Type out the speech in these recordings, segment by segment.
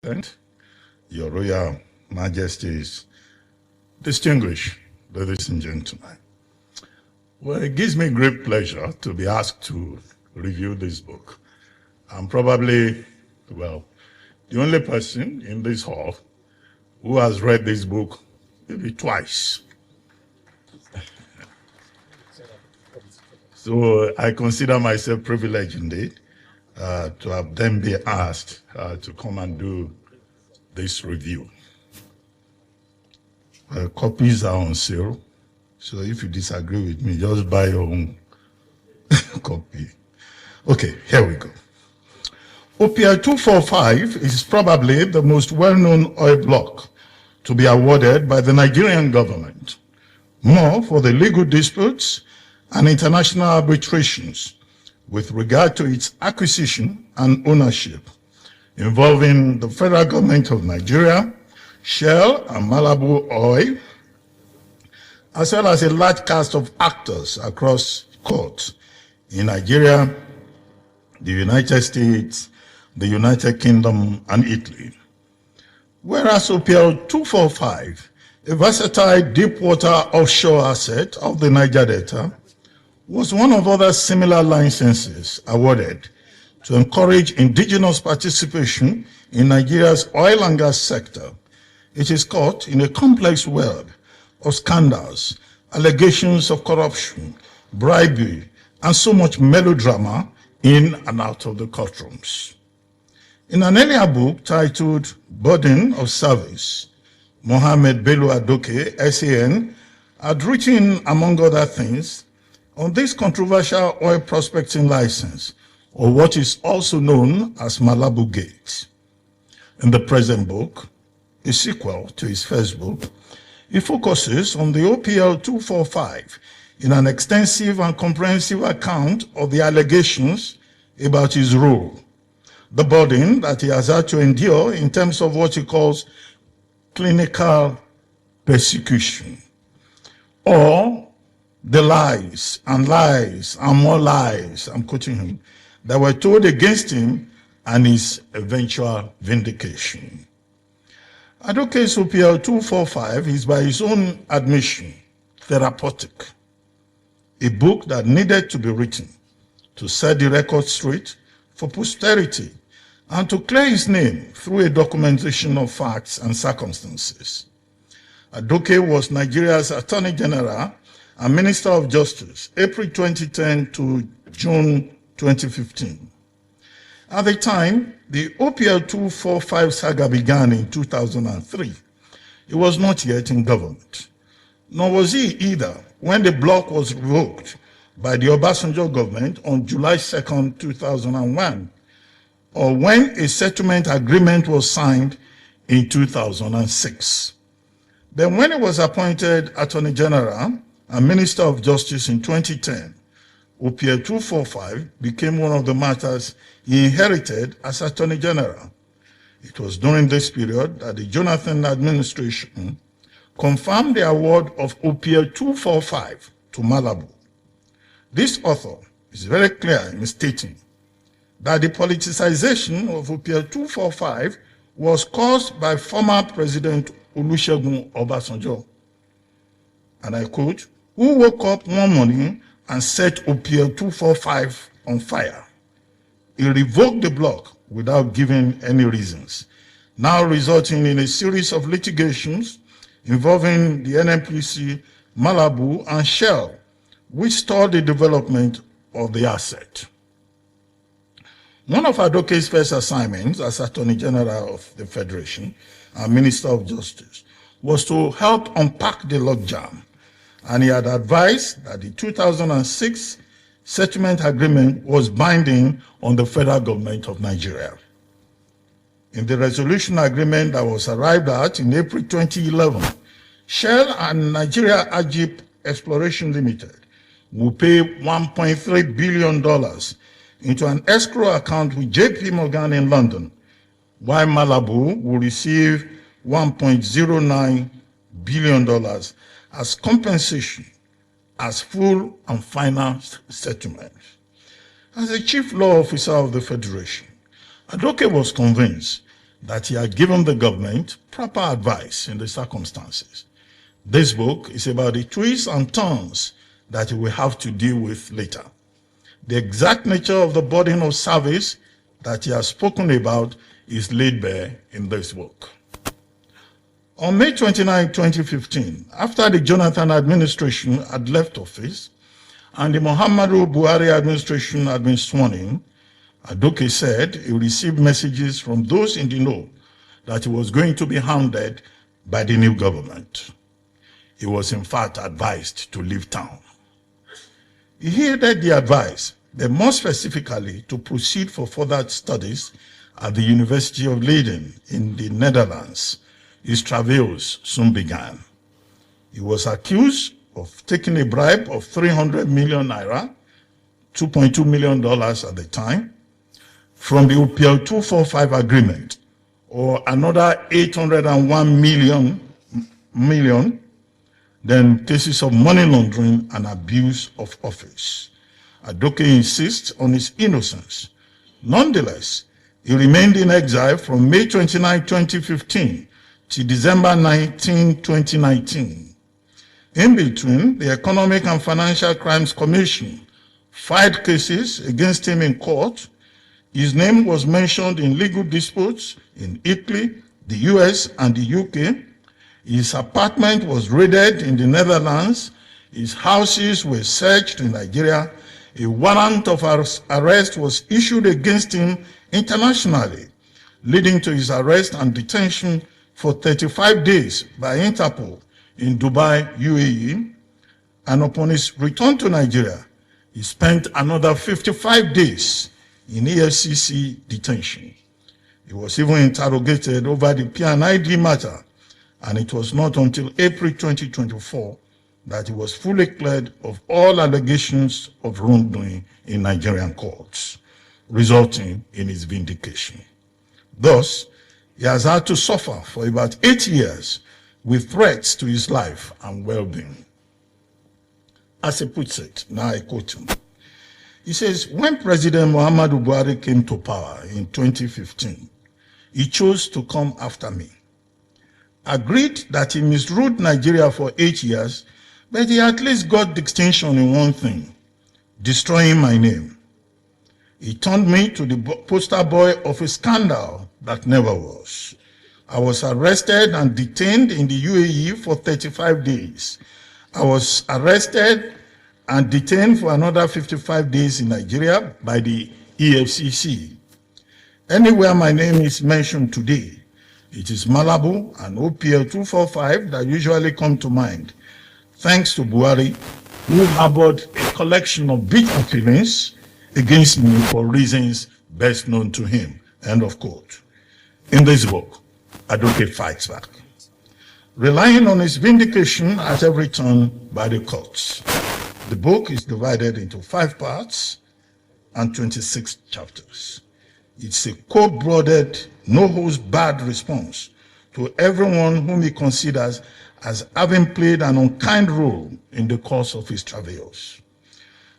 Blatant, Your Royal Majesties, distinguished ladies and gentlemen. Well, it gives me great pleasure to be asked to review this book. I'm probably, well, the only person in this hall who has read this book maybe twice. So I consider myself privileged indeed to have them be asked to come and do this review. Copies are on sale, so if you disagree with me, just buy your own copy. Okay, here we go. OPL 245 is probably the most well-known oil block to be awarded by the Nigerian government, more for the legal disputes and international arbitrations with regard to its acquisition and ownership involving the federal government of Nigeria, Shell and Malabu Oil, as well as a large cast of actors across courts in Nigeria, the United States, the United Kingdom, and Italy. Whereas OPL 245, a versatile deep-water offshore asset of the Niger Delta, was one of other similar licenses awarded to encourage indigenous participation in Nigeria's oil and gas sector. It is caught in a complex web of scandals, allegations of corruption, bribery, and so much melodrama in and out of the courtrooms. In an earlier book titled Burden of Service, Mohammed Bello Adoke, SAN, had written, among other things, on this controversial oil prospecting license, or what is also known as Malabu Gate. In the present book, a sequel to his first book, he focuses on the OPL 245 in an extensive and comprehensive account of the allegations about his role, the burden that he has had to endure in terms of what he calls clinical persecution, or the lies and more lies, I'm quoting him, that were told against him and his eventual vindication. Adoke's OPL 245 is, by his own admission, therapeutic, a book that needed to be written to set the record straight for posterity and to clear his name through a documentation of facts and circumstances. Adoke was Nigeria's Attorney General and Minister of Justice, April 2010 to June 2015. At the time, the OPL 245 saga began in 2003. He was not yet in government, nor was he either when the block was revoked by the Obasanjo government on July 2nd, 2001, or when a settlement agreement was signed in 2006. Then when he was appointed Attorney General and Minister of Justice in 2010, OPL 245 became one of the matters he inherited as Attorney General. It was during this period that the Jonathan administration confirmed the award of OPL 245 to Malabu. This author is very clear in stating that the politicization of OPL 245 was caused by former President Olusegun Obasanjo. And I quote, who woke up one morning and set OPL 245 on fire. He revoked the block without giving any reasons, now resulting in a series of litigations involving the NNPC, Malabu, and Shell, which stalled the development of the asset. One of Adoke's first assignments as Attorney General of the Federation and Minister of Justice was to help unpack the logjam, and he had advised that the 2006 settlement agreement was binding on the federal government of Nigeria. In the resolution agreement that was arrived at in April 2011, Shell and Nigeria Ajip Exploration Limited will pay $1.3 billion into an escrow account with JP Morgan in London, while Malabu will receive $1.09 billion as compensation as full and final settlement. As the chief law officer of the Federation, Adoke was convinced that he had given the government proper advice in the circumstances. This book is about the twists and turns that he will have to deal with later. The exact nature of the burden of service that he has spoken about is laid bare in this book. On May 29, 2015, after the Jonathan administration had left office and the Muhammadu Buhari administration had been sworn in, Adoke said he received messages from those in the know that he was going to be hounded by the new government. He was in fact advised to leave town. He heeded the advice, but more specifically to proceed for further studies at the University of Leiden in the Netherlands. His travails soon began. He was accused of taking a bribe of 300 million naira, $2.2 million at the time, from the OPL 245 agreement, or another 801 million, then cases of money laundering and abuse of office. Adoke insists on his innocence. Nonetheless, he remained in exile from May 29, 2015 to December 19, 2019. In between, the Economic and Financial Crimes Commission filed cases against him in court. His name was mentioned in legal disputes in Italy, the US, and the UK. His apartment was raided in the Netherlands. His houses were searched in Nigeria. A warrant of arrest was issued against him internationally, leading to his arrest and detention for 35 days by Interpol in Dubai, UAE. And upon his return to Nigeria, he spent another 55 days in EFCC detention. He was even interrogated over the PNID matter, and it was not until April 2024 that he was fully cleared of all allegations of wrongdoing in Nigerian courts, resulting in his vindication. Thus, he has had to suffer for about 8 years with threats to his life and well-being. As he puts it, now I quote him, he says, when President Muhammadu Buhari came to power in 2015, he chose to come after me. Agreed that he misruled Nigeria for 8 years, but he at least got distinction in one thing, destroying my name. He turned me to the poster boy of a scandal that never was. I was arrested and detained in the UAE for 35 days. I was arrested and detained for another 55 days in Nigeria by the EFCC. Anywhere my name is mentioned today, it is Malabo and OPL 245 that usually come to mind, thanks to Buhari, who harbored a collection of bitter feelings against me for reasons best known to him. End of quote. In this book, Adoke fights back, relying on his vindication at every turn by the courts. The book is divided into 5 parts and 26 chapters. It's a cold-blooded, no-holds-barred response to everyone whom he considers as having played an unkind role in the course of his travails.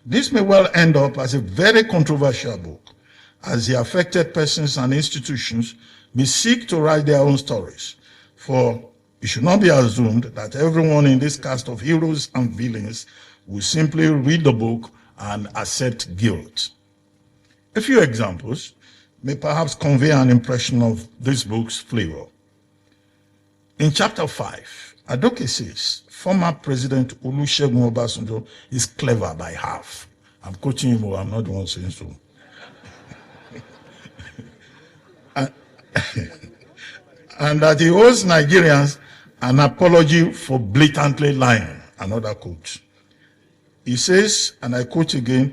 This may well end up as a very controversial book, as the affected persons and institutions may seek to write their own stories, for it should not be assumed that everyone in this cast of heroes and villains will simply read the book and accept guilt. A few examples may perhaps convey an impression of this book's flavor. In chapter 5, Adoke says, former President Olusegun Obasanjo is clever by half. I'm quoting him, I'm not the one saying so. And that he owes Nigerians an apology for blatantly lying. Another quote. He says, and I quote again,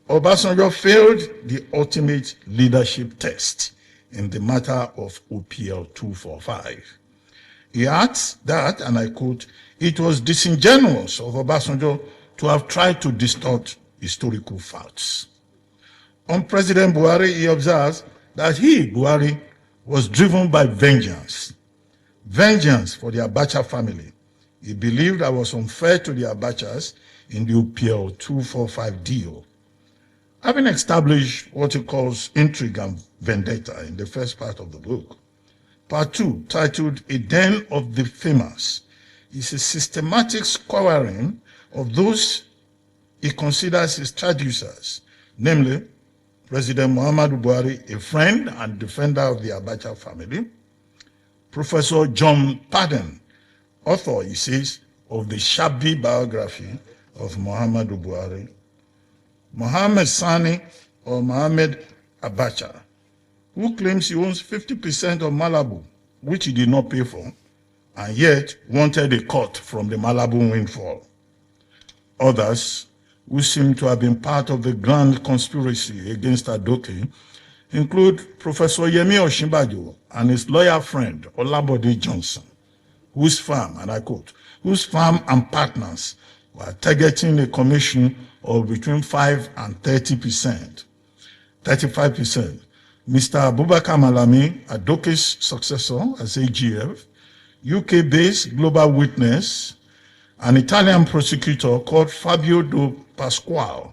Obasanjo failed the ultimate leadership test in the matter of OPL 245. He adds that, and I quote, it was disingenuous of Obasanjo to have tried to distort historical facts. On President Buhari, he observes that he, Buhari, was driven by vengeance. Vengeance for the Abacha family. He believed I was unfair to the Abachas in the OPL 245 deal. Having established what he calls intrigue and vendetta in the first part of the book, Part 2, titled A Den of the Famous, is a systematic scoring of those he considers his traducers, namely President Muhammadu Buhari, a friend and defender of the Abacha family, Professor John Padden, author, he says, of the shabby biography of Muhammadu Buhari, Mohammed Sani or Mohammed Abacha, who claims he owns 50% of Malabu, which he did not pay for, and yet wanted a cut from the Malabu windfall. Others, who seem to have been part of the grand conspiracy against Adoke, include Professor Yemi Osinbajo and his lawyer friend Olabode Johnson, whose firm, and I quote, whose firm and partners were targeting a commission of between 5 and 35%. Mr. Abubakar Malami, Adoke's successor as AGF, UK-based Global Witness, an Italian prosecutor called Fabio Do Pasquale,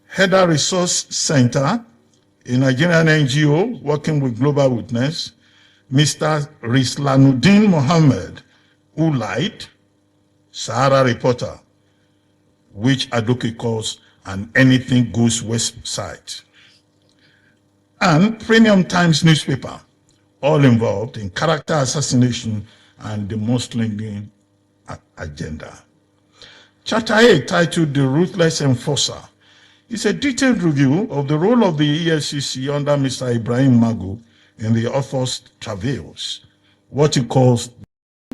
Header Resource Center, a Nigerian NGO working with Global Witness, Mr. Rislanuddin Mohammed, who lied, Sahara Reporter, which Adoke calls an anything goes website, and Premium Times newspaper, all involved in character assassination and the mustanging agenda. Chapter 8, titled The Ruthless Enforcer, is a detailed review of the role of the EFCC under Mr. Ibrahim Magu in the author's travails, what he calls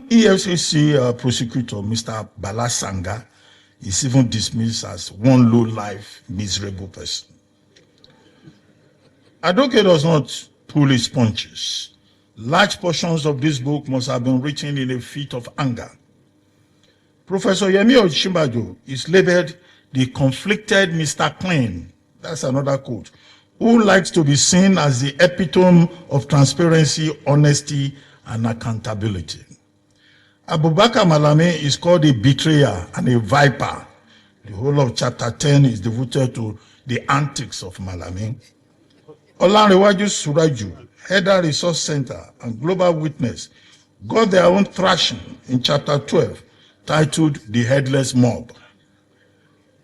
EFCC prosecutor, Mr. Balasanga, is even dismissed as one low-life, miserable person. Adoke does not pull his punches. Large portions of this book must have been written in a fit of anger. Professor Yemi Osinbajo is labeled the conflicted Mr. Clean, that's another quote, who likes to be seen as the epitome of transparency, honesty, and accountability. Abubakar Malami is called a betrayer and a viper. The whole of chapter 10 is devoted to the antics of Malami. Olanrewaju Suraju, Header Resource Center, and Global Witness got their own thrashing in chapter 12, titled The Headless Mob.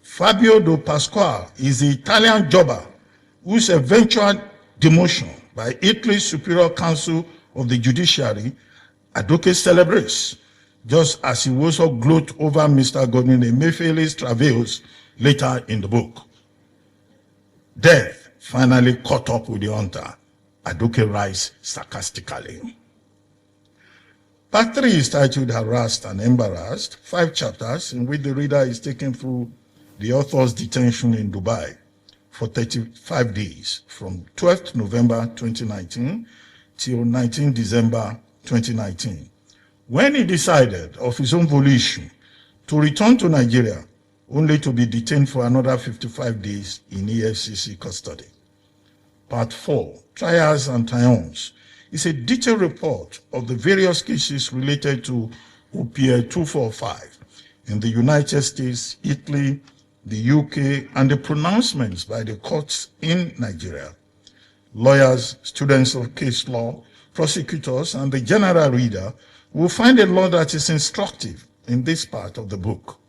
Fabio Do Pasquale is the Italian jobber whose eventual demotion by Italy's Superior Council of the Judiciary Adoke celebrates, just as he also gloat over Mr. Godwin Emefiele's travails later in the book. Death finally caught up with the hunter, Adoke writes sarcastically. Part 3 is titled Harassed and Embarrassed, 5 chapters in which the reader is taken through the author's detention in Dubai for 35 days from 12th November 2019 till 19 December 2019, when he decided of his own volition to return to Nigeria only to be detained for another 55 days in EFCC custody. Part 4, Trials and Triumphs, is a detailed report of the various cases related to OPL 245 in the United States, Italy, the UK, and the pronouncements by the courts in Nigeria. Lawyers, students of case law, prosecutors, and the general reader will find a lot that is instructive in this part of the book.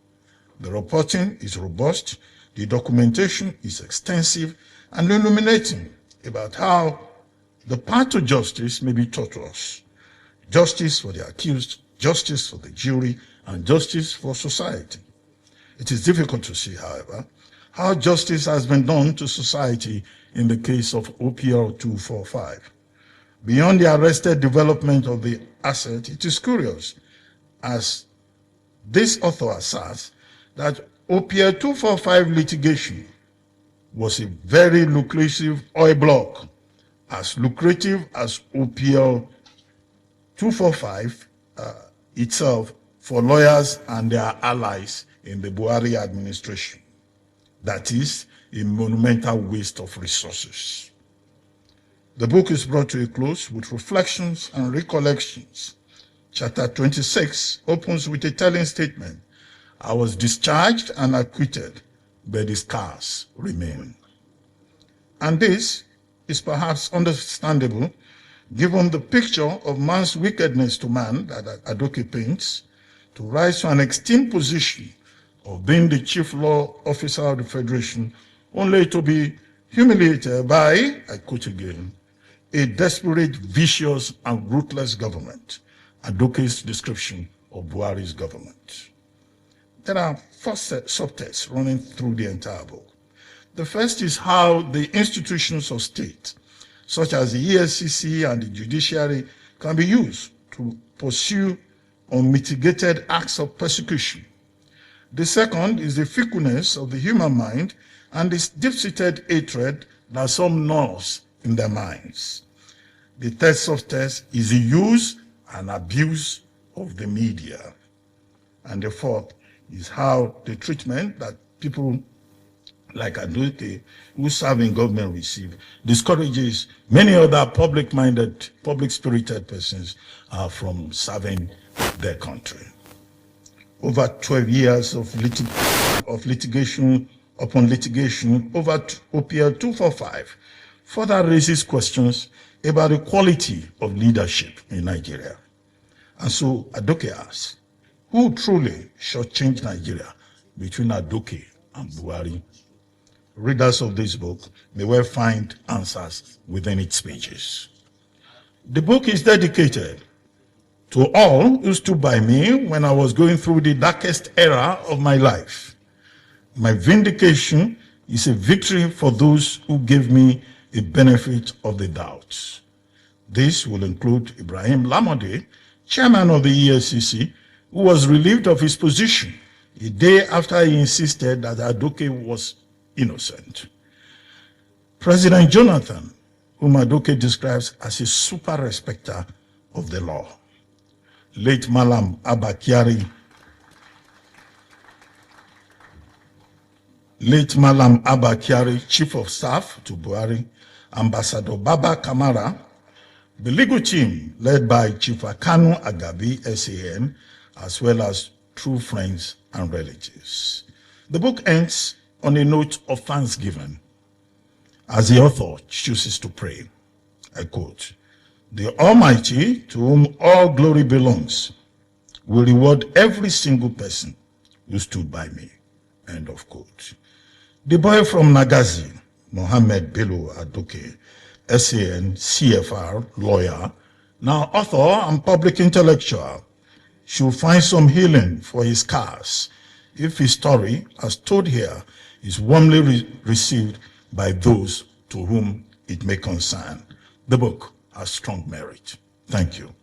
The reporting is robust, the documentation is extensive and illuminating about how the path to justice may be taught to us. Justice for the accused, justice for the jury, and justice for society. It is difficult to see, however, how justice has been done to society in the case of OPL 245. Beyond the arrested development of the asset, it is curious, as this author asserts, that OPL 245 litigation was a very lucrative oil block, as lucrative as OPL 245 itself for lawyers and their allies in the Buhari administration. That is a monumental waste of resources. The book is brought to a close with reflections and recollections. Chapter 26 opens with a telling statement: I was discharged and acquitted, but the scars remain. And this is perhaps understandable Given the picture of man's wickedness to man that Adoke paints, to rise to an extreme position of being the chief law officer of the Federation, only to be humiliated by, I quote again, a desperate, vicious, and ruthless government, Adoke's description of Buhari's government. There are four subtexts running through the entire book. The first is how the institutions of state, such as the EFCC and the judiciary, can be used to pursue unmitigated acts of persecution. The second is the fickleness of the human mind and this deep-seated hatred that some gnaws in their minds. The third subtext is the use and abuse of the media. And the fourth is how the treatment that people like Adoke, who serve in government, receive, discourages many other public-minded, public-spirited persons from serving their country. Over 12 years of litigation upon litigation over OPL 245 further raises questions about the quality of leadership in Nigeria. And so Adoke asks, who truly shall change Nigeria between Adoke and Buhari? Readers of this book may well find answers within its pages. The book is dedicated to all who stood by me when I was going through the darkest era of my life. My vindication is a victory for those who gave me a benefit of the doubt. This will include Ibrahim Lamode, chairman of the EFCC, who was relieved of his position a day after he insisted that Adoke was innocent. President Jonathan, whom Adoke describes as a super respecter of the law. Late Malam Abba Kyari, Chief of Staff to Buhari, Ambassador Baba Kamara, the legal team led by Chief Akanu Agabi, SAN, as well as true friends and relatives. The book ends on a note of thanksgiving as the author chooses to pray. I quote, "The Almighty, to whom all glory belongs, will reward every single person who stood by me." End of quote. The boy from Nagazi, Mohammed Bello Adoke, SAN, CFR, lawyer, now author and public intellectual, should find some healing for his scars if his story, as told here, is warmly received by those to whom it may concern. The book has strong merit. Thank you.